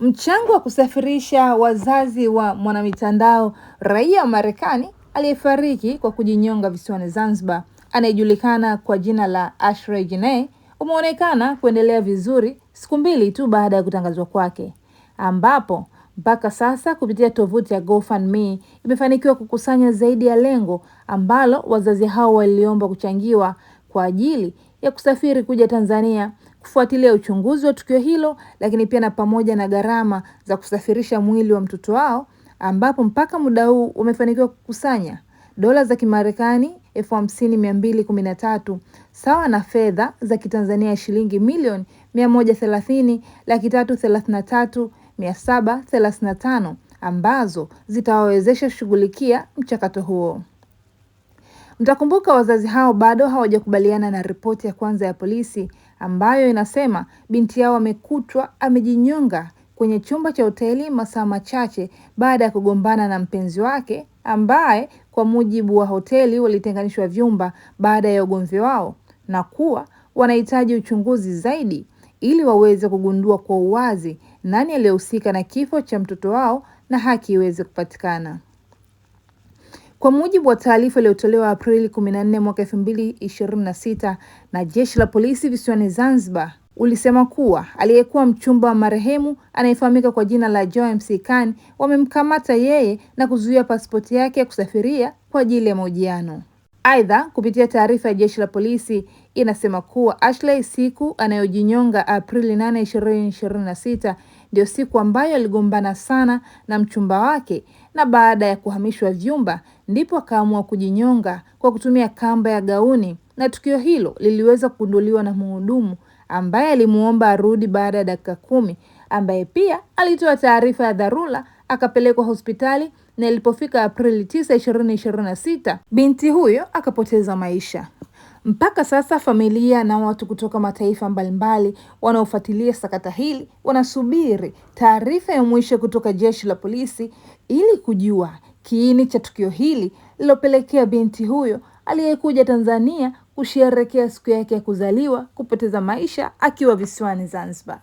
Mchango wa kusafirisha wazazi wa mwanamitandao raia wa Marekani aliyefariki kwa kujinyonga visiwani Zanzibar anayejulikana kwa jina la Ashley Janney umeonekana kuendelea vizuri siku mbili tu baada ya kutangazwa kwake, ambapo mpaka sasa kupitia tovuti ya GoFundMe imefanikiwa kukusanya zaidi ya lengo ambalo wazazi hao waliomba kuchangiwa kwa ajili ya kusafiri kuja Tanzania kufuatilia uchunguzi wa tukio hilo, lakini pia na pamoja na gharama za kusafirisha mwili wa mtoto wao, ambapo mpaka muda huu umefanikiwa kukusanya dola za Kimarekani 50,213 sawa na fedha za Kitanzania shilingi milioni 130,333,735 ambazo zitawawezesha kushughulikia mchakato huo. Mtakumbuka wazazi hao bado hawajakubaliana na ripoti ya kwanza ya polisi ambayo inasema binti yao amekutwa amejinyonga kwenye chumba cha hoteli masaa machache baada ya kugombana na mpenzi wake ambaye kwa mujibu wa hoteli walitenganishwa vyumba baada ya ugomvi wao, na kuwa wanahitaji uchunguzi zaidi ili waweze kugundua kwa uwazi nani aliyehusika na kifo cha mtoto wao na haki iweze kupatikana. Kwa mujibu wa taarifa iliyotolewa Aprili 14 mwaka 2026 na Jeshi la Polisi visiwani Zanzibar, ulisema kuwa aliyekuwa mchumba wa marehemu anayefahamika kwa jina la Joe Khan wamemkamata yeye na kuzuia pasipoti yake ya kusafiria kwa ajili ya mahojiano. Aidha, kupitia taarifa ya Jeshi la Polisi inasema kuwa Ashley siku anayojinyonga Aprili 8, 2026 ndio siku ambayo aligombana sana na mchumba wake, na baada ya kuhamishwa vyumba ndipo akaamua kujinyonga kwa kutumia kamba ya gauni, na tukio hilo liliweza kugunduliwa na mhudumu ambaye alimuomba arudi baada ya dakika 10, ambaye pia alitoa taarifa ya dharura akapelekwa hospitali, na ilipofika Aprili 9, 2026 binti huyo akapoteza maisha. Mpaka sasa familia na watu kutoka mataifa mbalimbali wanaofuatilia sakata hili wanasubiri taarifa ya mwisho kutoka Jeshi la Polisi ili kujua kiini cha tukio hili lilopelekea binti huyo aliyekuja Tanzania kusherehekea siku yake ya kuzaliwa kupoteza maisha akiwa visiwani Zanzibar.